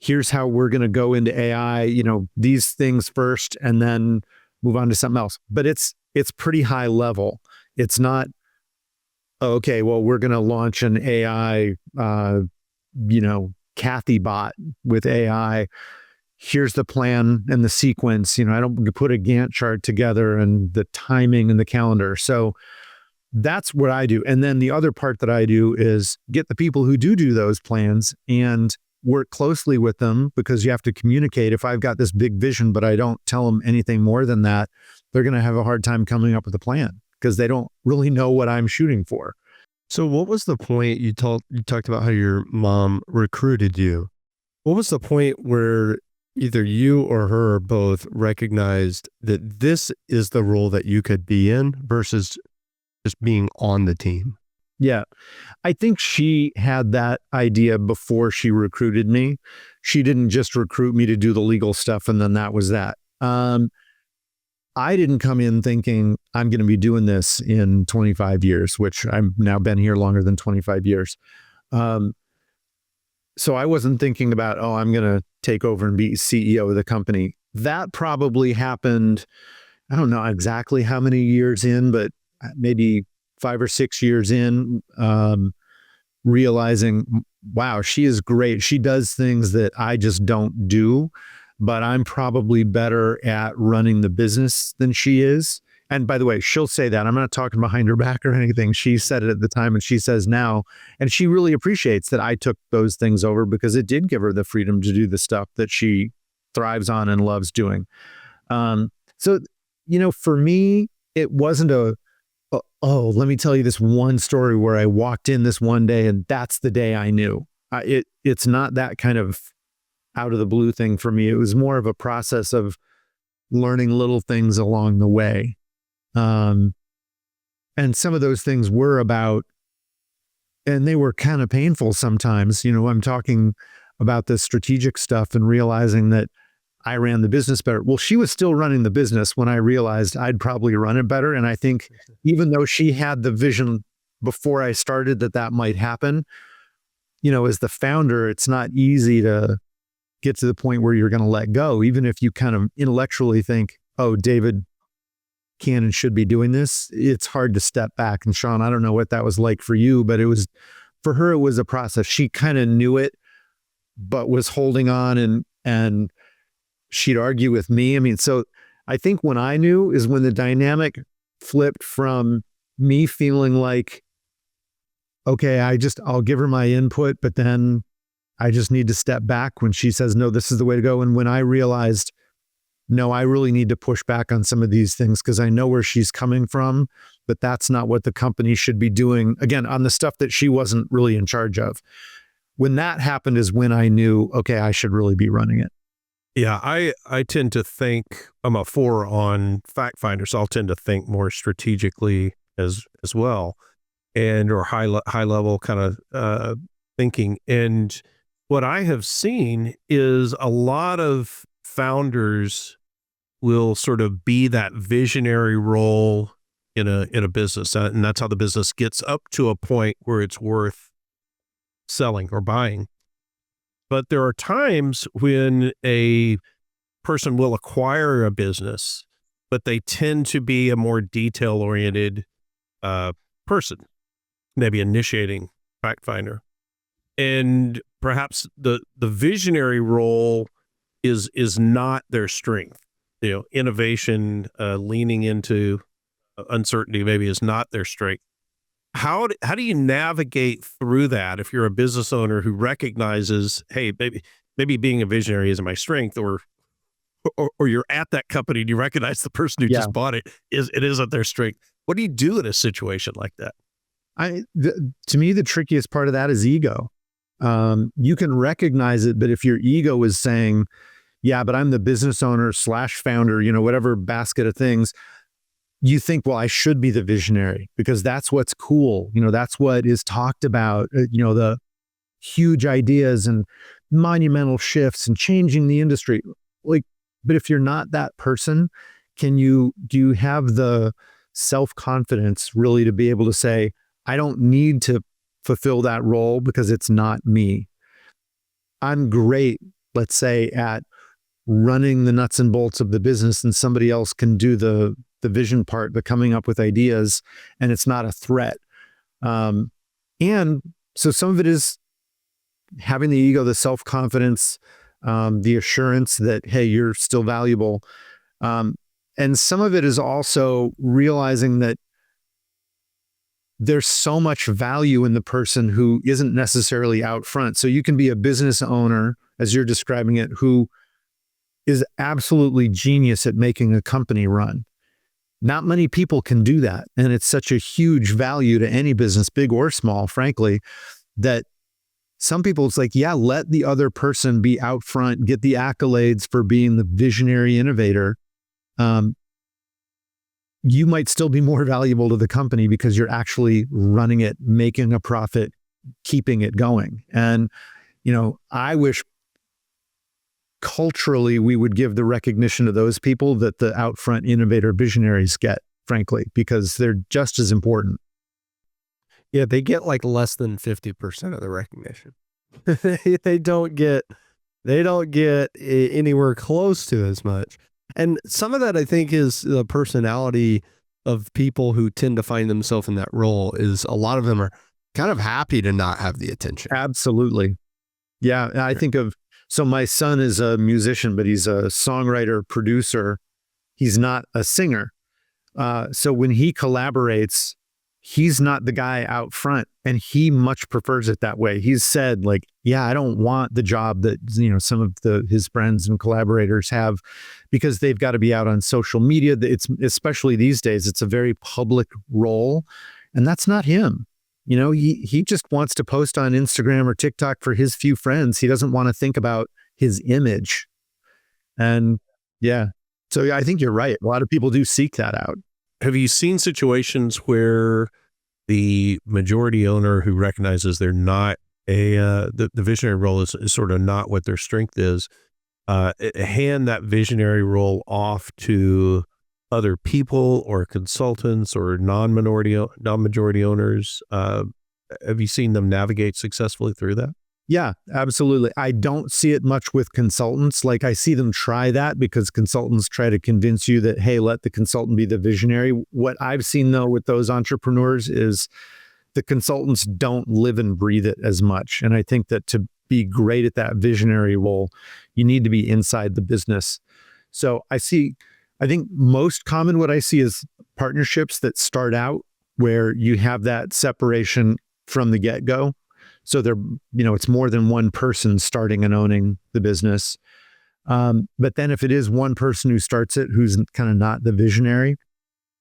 here's how we're going to go into AI, these things first and then move on to something else. But it's pretty high level. It's not, okay, well, we're going to launch an AI, Kathy bot with AI. Here's the plan and the sequence. I don't put a Gantt chart together and the timing and the calendar. So that's what I do. And then the other part that I do is get the people who do those plans and work closely with them, because you have to communicate. If I've got this big vision, but I don't tell them anything more than that, they're going to have a hard time coming up with a plan because they don't really know what I'm shooting for. So what was the point you talked about how your mom recruited you? What was the point where either you or her both recognized that this is the role that you could be in versus just being on the team? Yeah. I think she had that idea before she recruited me. She didn't just recruit me to do the legal stuff and then that was that. I didn't come in thinking I'm going to be doing this in 25 years, which I've now been here longer than 25 years. So I wasn't thinking about, I'm going to take over and be CEO of the company. That probably happened, I don't know exactly how many years in, but maybe 5 or 6 years in, realizing, wow, she is great. She does things that I just don't do, but I'm probably better at running the business than she is. And by the way, she'll say that. I'm not talking behind her back or anything. She said it at the time and she says now, and she really appreciates that I took those things over because it did give her the freedom to do the stuff that she thrives on and loves doing. So, for me, it wasn't let me tell you this one story where I walked in this one day and that's the day I knew. It's not that kind of out of the blue thing for me. It was more of a process of learning little things along the way. And some of those things were about, and they were kind of painful sometimes. I'm talking about the strategic stuff and realizing that I ran the business better. Well, she was still running the business when I realized I'd probably run it better. And I think even though she had the vision before I started that might happen, as the founder, it's not easy to get to the point where you're going to let go, even if you kind of intellectually think, David can and should be doing this. It's hard to step back. And Sean, I don't know what that was like for you, but for her, it was a process. She kind of knew it, but was holding on and she'd argue with me. I mean, so I think when I knew is when the dynamic flipped from me feeling like, okay, I'll give her my input, but then I just need to step back when she says, no, this is the way to go. And when I realized, no, I really need to push back on some of these things because I know where she's coming from, but that's not what the company should be doing. Again, on the stuff that she wasn't really in charge of. When that happened is when I knew, okay, I should really be running it. Yeah, I tend to think, I'm a 4 on fact finder, so I'll tend to think more strategically as well, and or high level kind of thinking. And what I have seen is a lot of founders will sort of be that visionary role in a business, and that's how the business gets up to a point where it's worth selling or buying. But there are times when a person will acquire a business, but they tend to be a more detail-oriented person, maybe initiating fact finder. And perhaps the visionary role is not their strength. Innovation, leaning into uncertainty maybe is not their strength. How do you navigate through that if you're a business owner who recognizes, hey, maybe being a visionary isn't my strength, or you're at that company and you recognize the person who just bought it isn't their strength? What do you do in a situation like that? To me, the trickiest part of that is ego. You can recognize it, but if your ego is saying, yeah, but I'm the business owner / founder, whatever basket of things, you think, well, I should be the visionary because that's what's cool. That's what is talked about, the huge ideas and monumental shifts and changing the industry. But if you're not that person, do you have the self-confidence really to be able to say, I don't need to fulfill that role because it's not me. I'm great, let's say, at running the nuts and bolts of the business, and somebody else can do the vision part, the coming up with ideas, and it's not a threat. And so some of it is having the ego, the self-confidence, the assurance that, hey, you're still valuable. And some of it is also realizing that there's so much value in the person who isn't necessarily out front. So you can be a business owner, as you're describing it, who is absolutely genius at making a company run. Not many people can do that. And it's such a huge value to any business, big or small, frankly, that some people, it's like, yeah, let the other person be out front, get the accolades for being the visionary innovator. You might still be more valuable to the company because you're actually running it, making a profit, keeping it going. And, I wish culturally we would give the recognition to those people that the out front innovator visionaries get, frankly, because they're just as important. Yeah, they get like less than 50% of the recognition. They don't get anywhere close to as much. And some of that, I think, is the personality of people who tend to find themselves in that role. Is a lot of them are kind of happy to not have the attention. Absolutely. Yeah. I think so my son is a musician, but he's a songwriter, producer. He's not a singer. So when he collaborates, he's not the guy out front, and he much prefers it that way. He's said, like, yeah, I don't want the job that, some of his friends and collaborators have, because they've got to be out on social media. It's, especially these days, it's a very public role, and that's not him. He just wants to post on Instagram or TikTok for his few friends. He doesn't want to think about his image. And yeah, so I think you're right. A lot of people do seek that out. Have you seen situations where the majority owner who recognizes they're not the visionary role is sort of not what their strength is, hand that visionary role off to other people or consultants or non-majority owners? Have you seen them navigate successfully through that? Yeah, absolutely. I don't see it much with consultants. Like, I see them try that because consultants try to convince you that, hey, let the consultant be the visionary. What I've seen, though, with those entrepreneurs is the consultants don't live and breathe it as much. And I think that to be great at that visionary role, you need to be inside the business. So I think most common what I see is partnerships that start out where you have that separation from the get-go. So it's more than one person starting and owning the business. But then if it is one person who starts it, who's kind of not the visionary,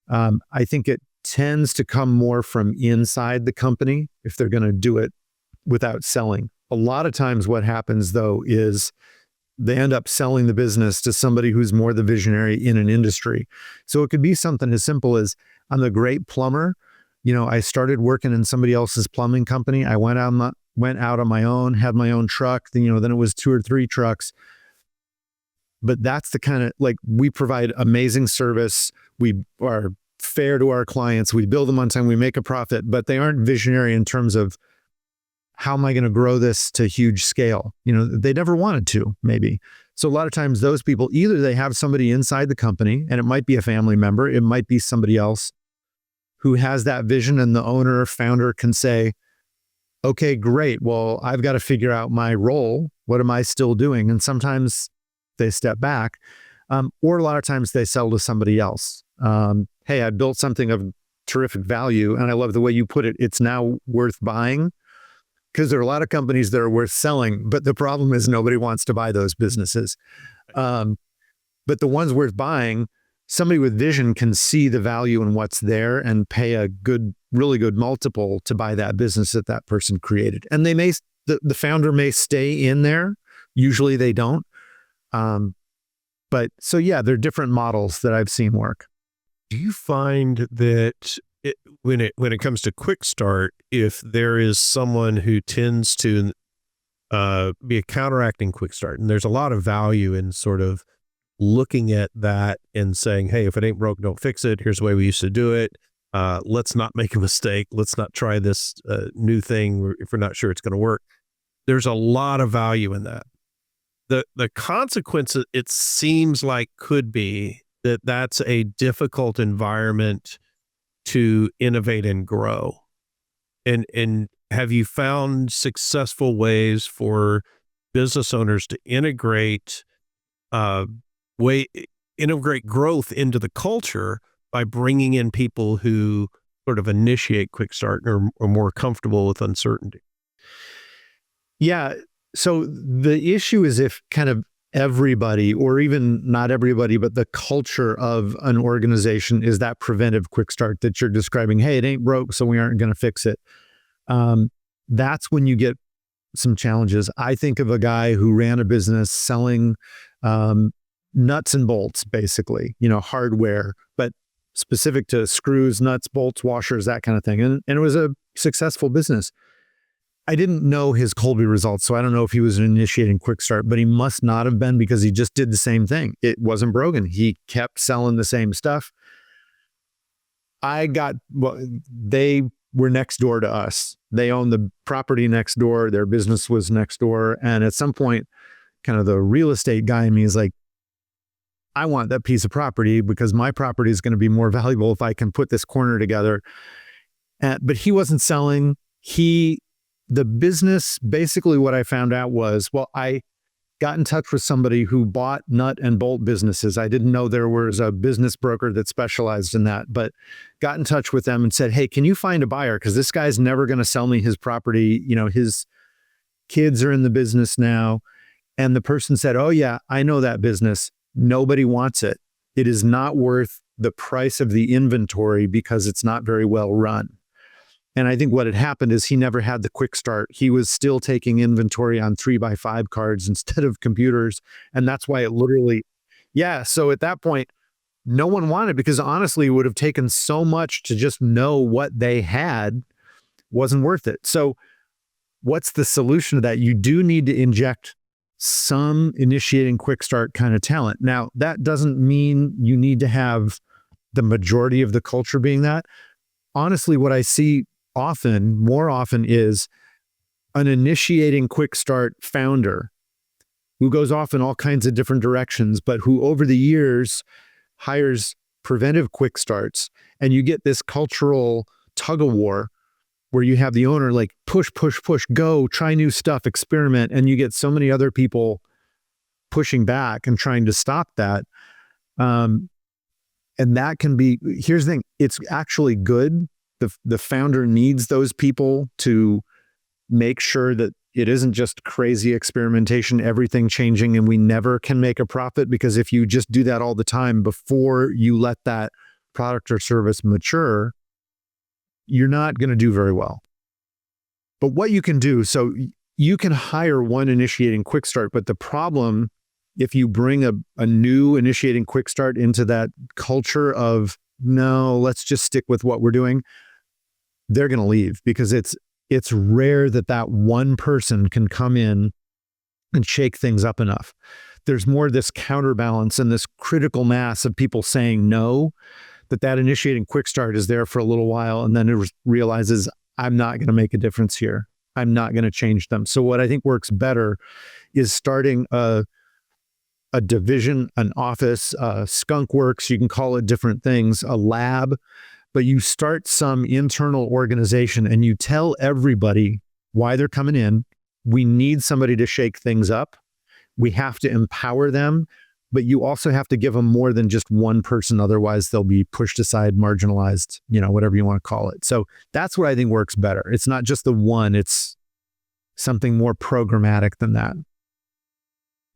I think it tends to come more from inside the company if they're going to do it without selling. A lot of times what happens, though, is they end up selling the business to somebody who's more the visionary in an industry. So it could be something as simple as, I'm the great plumber. I started working in somebody else's plumbing company. I went out on my own, had my own truck. Then it was 2 or 3 trucks. But that's the kind of, like, we provide amazing service. We are fair to our clients. We bill them on time. We make a profit, but they aren't visionary in terms of, how am I going to grow this to huge scale? They never wanted to, maybe. So a lot of times those people, either they have somebody inside the company, and it might be a family member, it might be somebody else who has that vision, and the owner or founder can say, okay, great. Well, I've got to figure out my role. What am I still doing? And sometimes they step back, or a lot of times they sell to somebody else. Hey, I built something of terrific value, and I love the way you put it. It's now worth buying. Because there are a lot of companies that are worth selling, but the problem is nobody wants to buy those businesses. But the ones worth buying, somebody with vision can see the value in what's there and pay a really good multiple to buy that business that person created. And the founder may stay in there. Usually they don't. But so yeah, there are different models that I've seen work. Do you find that when it comes to quick start, if there is someone who tends to be a counteracting quick start, and there's a lot of value in sort of looking at that and saying, hey, if it ain't broke, don't fix it. Here's the way we used to do it. Let's not make a mistake. Let's not try this new thing if we're not sure it's going to work. There's a lot of value in that. The consequences, it seems like, could be that that's a difficult environment to innovate and grow. And have you found successful ways for business owners to integrate growth into the culture by bringing in people who sort of initiate quick start or are more comfortable with uncertainty? Yeah. So the issue is if kind of everybody, or even not everybody, but the culture of an organization is that preventive quick start that you're describing. Hey, it ain't broke, so we aren't going to fix it. That's when you get some challenges. I think of a guy who ran a business selling nuts and bolts, basically, hardware, but specific to screws, nuts, bolts, washers, that kind of thing. And it was a successful business. I didn't know his Kolbe results, so I don't know if he was initiating quick start, but he must not have been, because he just did the same thing. It wasn't broken. He kept selling the same stuff. They were next door to us. They owned the property next door. Their business was next door. And at some point, kind of the real estate guy in me is like, I want that piece of property because my property is going to be more valuable if I can put this corner together. But he wasn't selling. The business, basically what I found out was, I got in touch with somebody who bought nut and bolt businesses. I didn't know there was a business broker that specialized in that, but got in touch with them and said, hey, can you find a buyer? Because this guy's never going to sell me his property. His kids are in the business now. And the person said, oh yeah, I know that business. Nobody wants it. It is not worth the price of the inventory because it's not very well run. And I think what had happened is he never had the quick start. He was still taking inventory on 3x5 cards instead of computers. And that's why it literally, so at that point, no one wanted, because honestly, it would have taken so much to just know what they had wasn't worth it. So what's the solution to that? You do need to inject some initiating quick start kind of talent. Now, that doesn't mean you need to have the majority of the culture being that. Honestly, what I see more often is an initiating quick start founder who goes off in all kinds of different directions, but who over the years hires preventive quick starts. And you get this cultural tug of war where you have the owner like push, go, try new stuff, experiment. And you get so many other people pushing back and trying to stop that. And that can be, here's the thing, it's actually good. The founder needs those people to make sure that it isn't just crazy experimentation, everything changing, and we never can make a profit. Because if you just do that all the time before you let that product or service mature, you're not going to do very well. But what you can do, so you can hire one initiating quick start, but the problem if you bring a new initiating quick start into that culture of, no, let's just stick with what we're doing, they're going to leave, because it's rare that one person can come in and shake things up enough. There's more this counterbalance and this critical mass of people saying no, that initiating quick start is there for a little while, and then it realizes, I'm not going to make a difference here. I'm not going to change them. So what I think works better is starting a division, an office, skunk works, you can call it different things, a lab, but you start some internal organization and you tell everybody why they're coming in. We need somebody to shake things up. We have to empower them, but you also have to give them more than just one person. Otherwise, they'll be pushed aside, marginalized, whatever you want to call it. So that's what I think works better. It's not just the one, it's something more programmatic than that.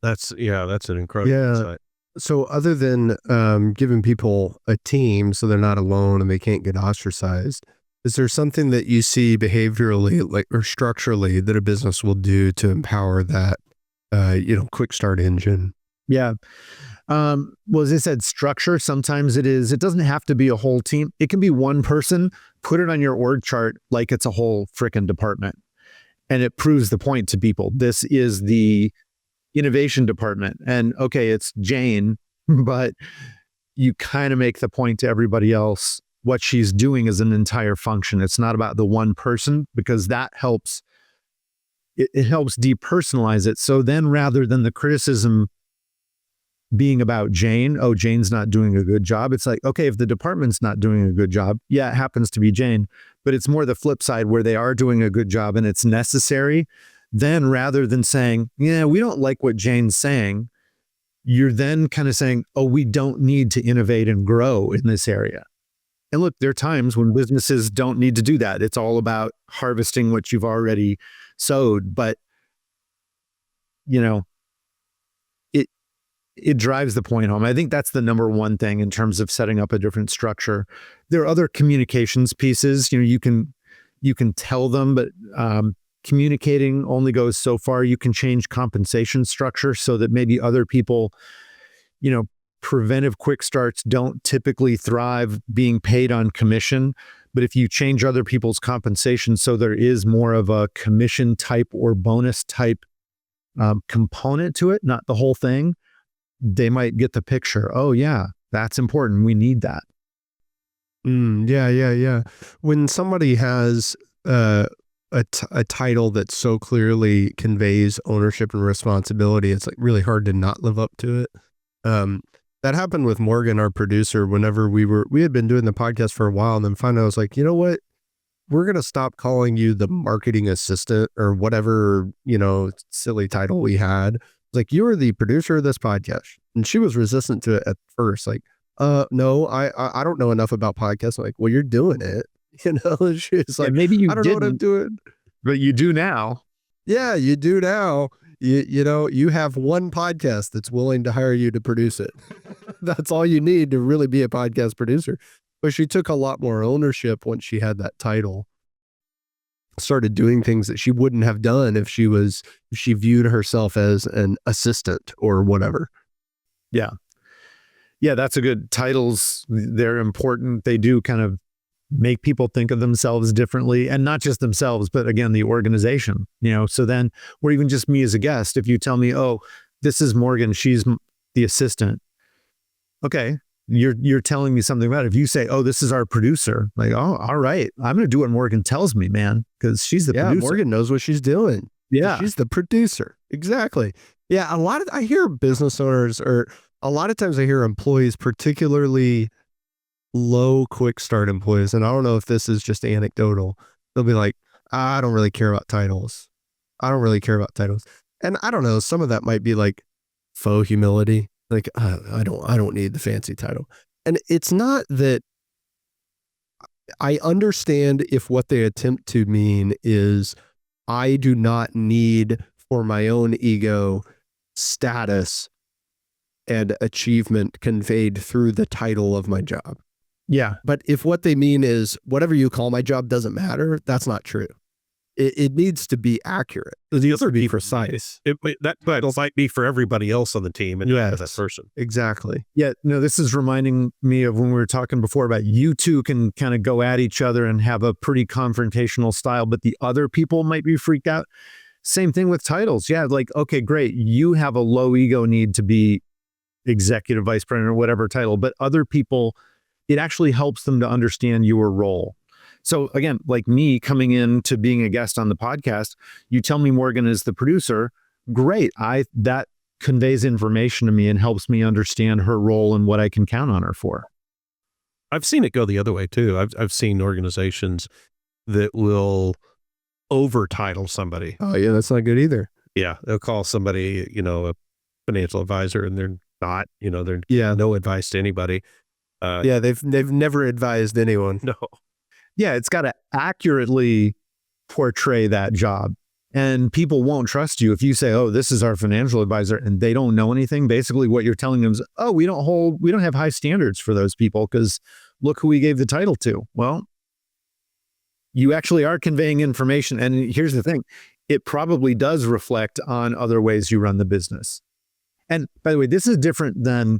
That's an incredible insight. So other than giving people a team so they're not alone and they can't get ostracized, is there something that you see behaviorally or structurally that a business will do to empower that, quick start engine? Yeah. Well, as I said, structure, sometimes it doesn't have to be a whole team. It can be one person. Put it on your org chart like it's a whole frickin' department. And it proves the point to people. This is the innovation department. And okay, it's Jane, but you kind of make the point to everybody else what she's doing is an entire function. It's not about the one person, because that helps. It helps depersonalize it. So then rather than the criticism being about Jane, oh, Jane's not doing a good job, it's like, okay, if the department's not doing a good job, yeah, it happens to be Jane, but it's more the flip side where they are doing a good job and it's necessary. Then rather than saying, yeah, we don't like what Jane's saying, you're then kind of saying, oh, we don't need to innovate and grow in this area. And look, there are times when businesses don't need to do that. It's all about harvesting what you've already sowed. But, it drives the point home. I think that's the number one thing in terms of setting up a different structure. There are other communications pieces. You can tell them, but communicating only goes so far. You can change compensation structure so that maybe other people, preventive quick starts don't typically thrive being paid on commission. But if you change other people's compensation so there is more of a commission type or bonus type component to it, not the whole thing, they might get the picture. Oh yeah, that's important. We need that. Yeah. When somebody has a title that so clearly conveys ownership and responsibility, it's like really hard to not live up to it. That happened with Morgan, our producer, whenever we had been doing the podcast for a while, and then finally I was like, you know what? We're going to stop calling you the marketing assistant or whatever, silly title we had. Like, you are the producer of this podcast. And she was resistant to it at first. Like, no, I don't know enough about podcasts. I'm like, well, you're doing it. She's like, maybe you I don't know what I'm doing. But you do now. Yeah, you do now. You have one podcast that's willing to hire you to produce it. That's all you need to really be a podcast producer. But she took a lot more ownership once she had that title. Started doing things that she wouldn't have done if she viewed herself as an assistant or whatever. Yeah. Yeah, that's a good titles. They're important. They do kind of make people think of themselves differently, and not just themselves, but again, the organization, so then, or even just me as a guest, if you tell me, oh, this is Morgan, she's the assistant. Okay. You're telling me something about it. If you say, oh, this is our producer, like, oh, all right, I'm going to do what Morgan tells me, man, because she's the producer. Morgan knows what she's doing. Yeah. She's the producer. Exactly. Yeah. I hear business owners, or a lot of times I hear employees, particularly low quick start employees, and I don't know if this is just anecdotal, they'll be like, I don't really care about titles. And I don't know, some of that might be like faux humility. Like, I don't need the fancy title. And it's not that I understand if what they attempt to mean is I do not need, for my own ego, status and achievement conveyed through the title of my job. Yeah. But if what they mean is whatever you call my job doesn't matter, that's not true. it needs to be accurate. It needs to be precise. That title might be for everybody else on the team and Yes. that person. Exactly. Yeah, no, this is reminding me of when we were talking before about you two can kind of go at each other and have a pretty confrontational style, but the other people might be freaked out. Same thing with titles. Yeah, like, okay, great. You have a low ego need to be executive vice president or whatever title, but other people, it actually helps them to understand your role. So again, like me coming in to being a guest on the podcast, you tell me Morgan is the producer. Great. That conveys information to me and helps me understand her role and what I can count on her for. I've seen it go the other way too. I've seen organizations that will overtitle somebody. Oh yeah, that's not good either. Yeah, they'll call somebody, a financial advisor, and they're not. They're no advice to anybody. Yeah, they've never advised anyone. No. Yeah, it's got to accurately portray that job. And people won't trust you if you say, oh, this is our financial advisor, and they don't know anything. Basically, what you're telling them is, oh, we don't have high standards for those people because look who we gave the title to. Well, you actually are conveying information. And here's the thing. It probably does reflect on other ways you run the business. And by the way, this is different than,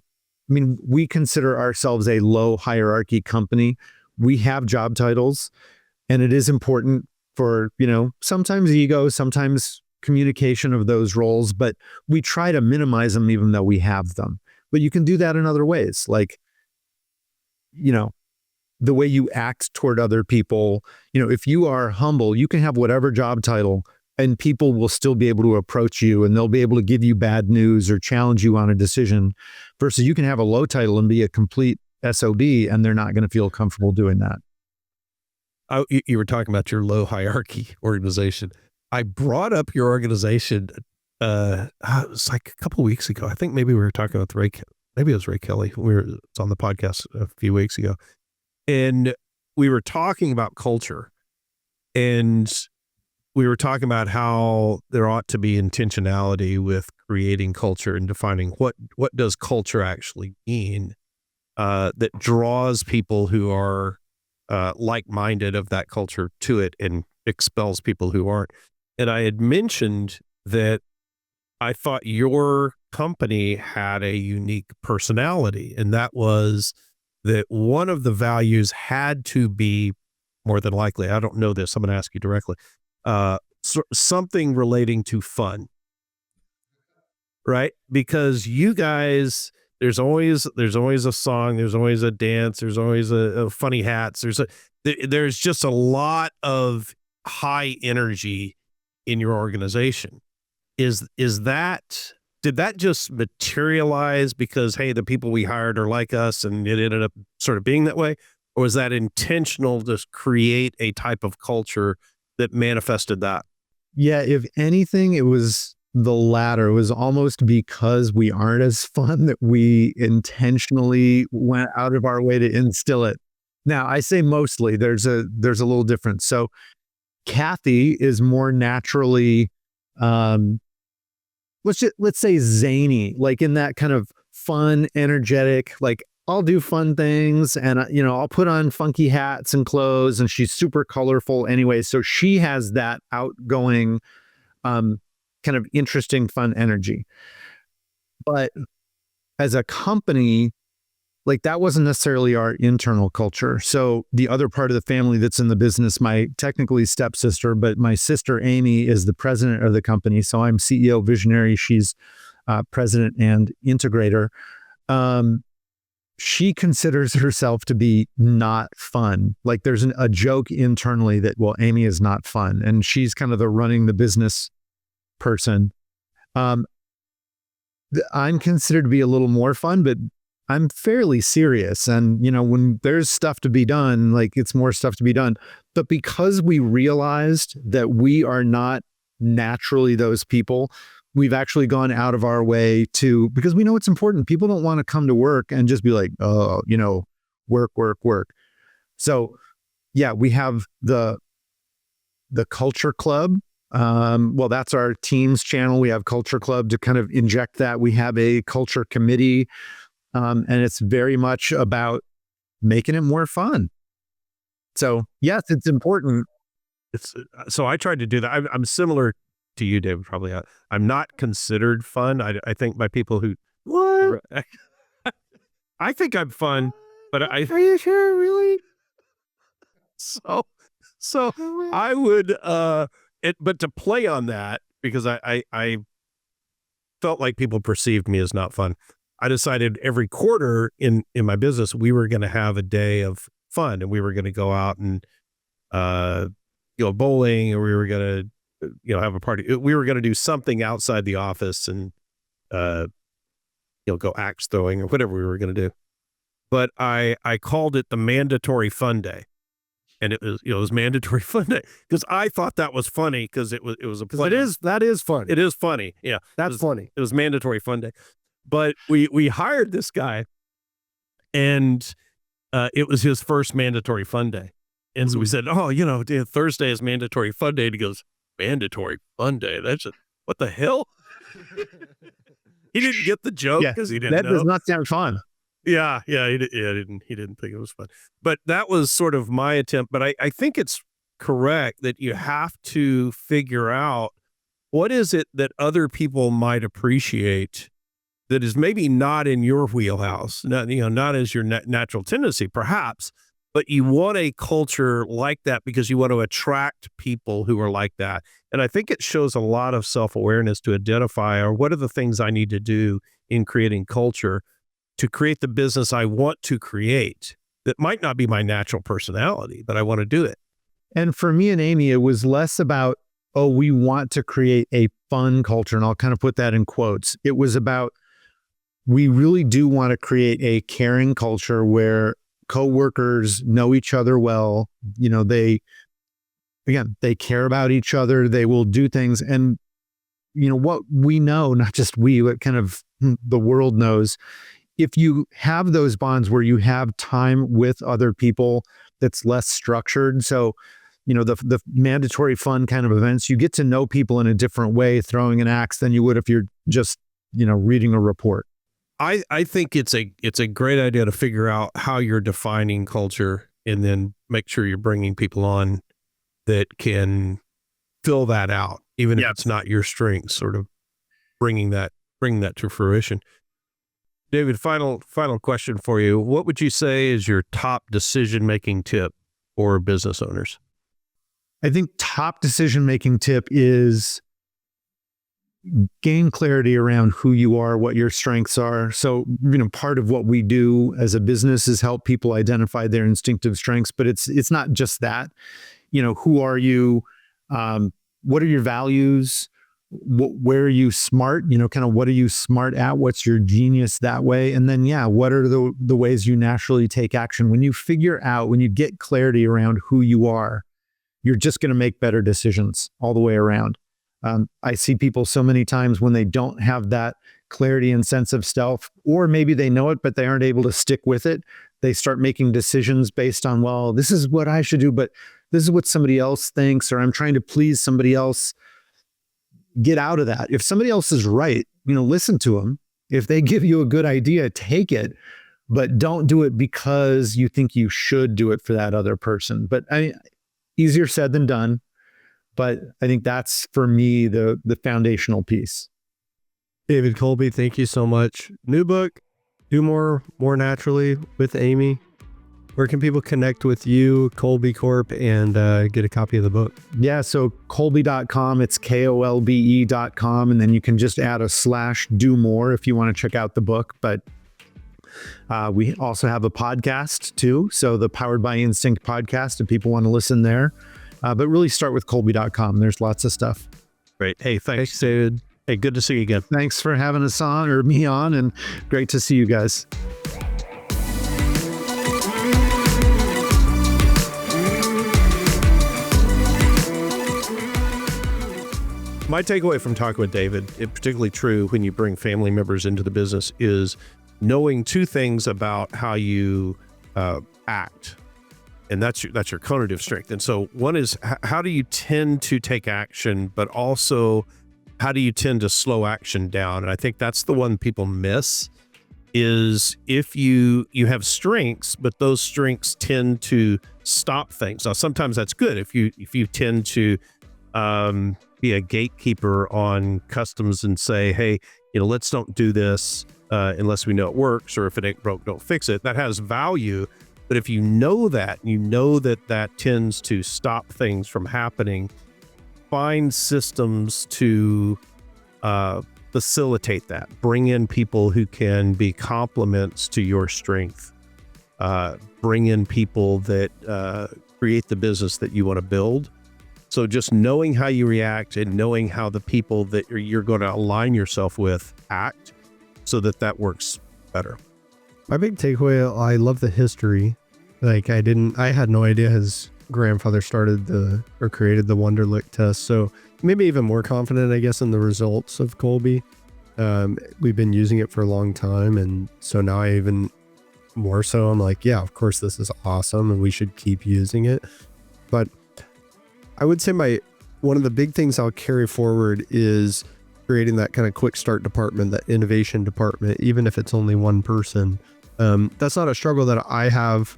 we consider ourselves a low hierarchy company. We have job titles, and it is important for, sometimes ego, sometimes communication of those roles, but we try to minimize them even though we have them. But you can do that in other ways, like, the way you act toward other people. If you are humble, you can have whatever job title and people will still be able to approach you and they'll be able to give you bad news or challenge you on a decision, versus you can have a low title and be a complete SOB and they're not going to feel comfortable doing that. You were talking about your low hierarchy organization. I brought up your organization, it was like a couple of weeks ago. I think maybe we were talking with maybe it was Ray Kelly. It was on the podcast a few weeks ago. And we were talking about culture, and we were talking about how there ought to be intentionality with creating culture and defining what does culture actually mean, that draws people who are like-minded of that culture to it and expels people who aren't. And I had mentioned that I thought your company had a unique personality, and that was that one of the values had to be, more than likely, I don't know this, I'm going to ask you directly, something relating to fun, right? Because you guys, there's always a song, there's always a dance, there's always a funny hats, there's just a lot of high energy in your organization. Did that just materialize because, hey, the people we hired are like us and it ended up sort of being that way? Or was that intentional to create a type of culture that manifested that? Yeah, if anything, it was the latter. It was almost because we aren't as fun that we intentionally went out of our way to instill it. Now, I say mostly, there's a little difference. So Kathy is more naturally, let's say zany, like in that kind of fun, energetic, like I'll do fun things and, I'll put on funky hats and clothes, and she's super colorful anyway. So she has that outgoing, kind of interesting, fun energy. But as a company, like that wasn't necessarily our internal culture. So the other part of the family that's in the business, my technically stepsister, but my sister Amy is the president of the company. So I'm CEO visionary. She's president and integrator. She considers herself to be not fun. Like there's a joke internally that, well, Amy is not fun. And she's kind of the running the business person. I'm considered to be a little more fun, but I'm fairly serious. And, when there's stuff to be done, like it's more stuff to be done. But because we realized that we are not naturally those people, we've actually gone out of our way because we know it's important. People don't want to come to work and just be like, oh, work, work, work. So yeah, we have the Culture Club. Well, that's our team's channel. We have Culture Club to kind of inject that. We have a culture committee. And it's very much about making it more fun. So yes, it's important. So I tried to do that. I'm similar to you, David, probably. I'm not considered fun. I think by people who, what? I think I'm fun, but are you sure, really? So I would, but to play on that, because I felt like people perceived me as not fun. I decided every quarter in my business, we were going to have a day of fun, and we were going to go out and, bowling, or we were going to, have a party. We were going to do something outside the office and, go axe throwing or whatever we were going to do. But I called it the mandatory fun day. And it was mandatory fun day because I thought that was funny because it was a play. That is funny. It is funny. Yeah. That's funny. It was mandatory fun day. But we hired this guy, and it was his first mandatory fun day. And so we said, Thursday is mandatory fun day. And he goes, mandatory fun day? What the hell? He didn't get the joke because he didn't know. That does not sound fun. Yeah, he didn't think it was fun. But that was sort of my attempt. But I think it's correct that you have to figure out what is it that other people might appreciate that is maybe not in your wheelhouse, not as your natural tendency, perhaps, but you want a culture like that because you want to attract people who are like that. And I think it shows a lot of self-awareness to identify, or what are the things I need to do in creating culture to create the business I want to create that might not be my natural personality, but I want to do it. And for me and Amy, it was less about, we want to create a fun culture. And I'll kind of put that in quotes. It was about, we really do want to create a caring culture where coworkers know each other well. They care about each other. They will do things. And, what we know, not just we, but kind of the world knows, if you have those bonds where you have time with other people that's less structured. So, the mandatory fun kind of events, you get to know people in a different way throwing an axe than you would if you're just, reading a report. I think it's a great idea to figure out how you're defining culture and then make sure you're bringing people on that can fill that out, even if it's not your strength, sort of bringing that to fruition. David, final question for you. What would you say is your top decision-making tip for business owners? I think top decision-making tip is gain clarity around who you are, what your strengths are. So, part of what we do as a business is help people identify their instinctive strengths, but it's not just that. Who are you? What are your values? Where are you smart? Kind of what are you smart at? What's your genius that way? And then, what are the ways you naturally take action? When you get clarity around who you are, you're just going to make better decisions all the way around. I see people so many times when they don't have that clarity and sense of self, or maybe they know it, but they aren't able to stick with it. They start making decisions based on, well, this is what I should do, but this is what somebody else thinks, or I'm trying to please somebody else. Get out of that. If somebody else is right, listen to them. If they give you a good idea, take it, but don't do it because you think you should do it for that other person. But easier said than done. But I think that's, for me, the foundational piece. David Kolbe, thank you so much. New book, Do More Naturally with Amy. Where can people connect with you, Kolbe Corp, and get a copy of the book? Yeah, so Kolbe.com, it's KOLBE.com, and then you can just add a /do more if you want to check out the book. But we also have a podcast too, so the Powered by Instinct podcast, if people want to listen there. But really start with Kolbe.com. There's lots of stuff. Great. Hey, thanks, David. Hey, good to see you again. Thanks for having us on, or me on, and great to see you guys. My takeaway from talking with David, particularly true when you bring family members into the business, is knowing two things about how you act. And that's your cognitive strength. And so one is, how do you tend to take action, but also how do you tend to slow action down? And I think that's the one people miss, is if you have strengths, but those strengths tend to stop things. Now, sometimes that's good if you tend to be a gatekeeper on customs and say, hey, let's don't do this unless we know it works, or if it ain't broke, don't fix it. That has value. But if you know that tends to stop things from happening, find systems to facilitate that. Bring in people who can be complements to your strength. Bring in people that create the business that you want to build. So just knowing how you react and knowing how the people that you're going to align yourself with act, so that works better. My big takeaway, I love the history. Like I had no idea his grandfather created the Wonderlic Test. So maybe even more confident, I guess, in the results of Kolbe. We've been using it for a long time. And so now I even more so, I'm like, yeah, of course this is awesome and we should keep using it. But I would say one of the big things I'll carry forward is creating that kind of quick start department, that innovation department, even if it's only one person. That's not a struggle that I have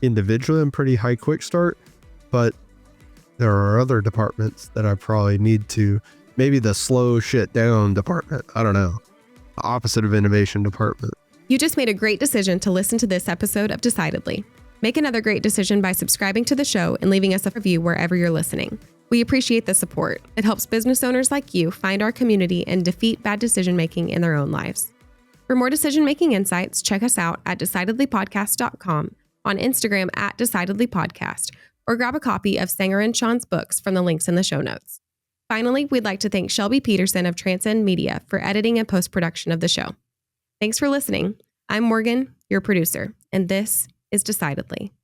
individually. I'm pretty high quick start, but there are other departments that I probably need to, maybe the slow shit down department. I don't know. The opposite of innovation department. You just made a great decision to listen to this episode of Decidedly. Make another great decision by subscribing to the show and leaving us a review wherever you're listening. We appreciate the support. It helps business owners like you find our community and defeat bad decision-making in their own lives. For more decision-making insights, check us out at decidedlypodcast.com, on Instagram at decidedlypodcast, or grab a copy of Sanger and Sean's books from the links in the show notes. Finally, we'd like to thank Shelby Peterson of Transcend Media for editing and post-production of the show. Thanks for listening. I'm Morgan, your producer, and this is Decidedly.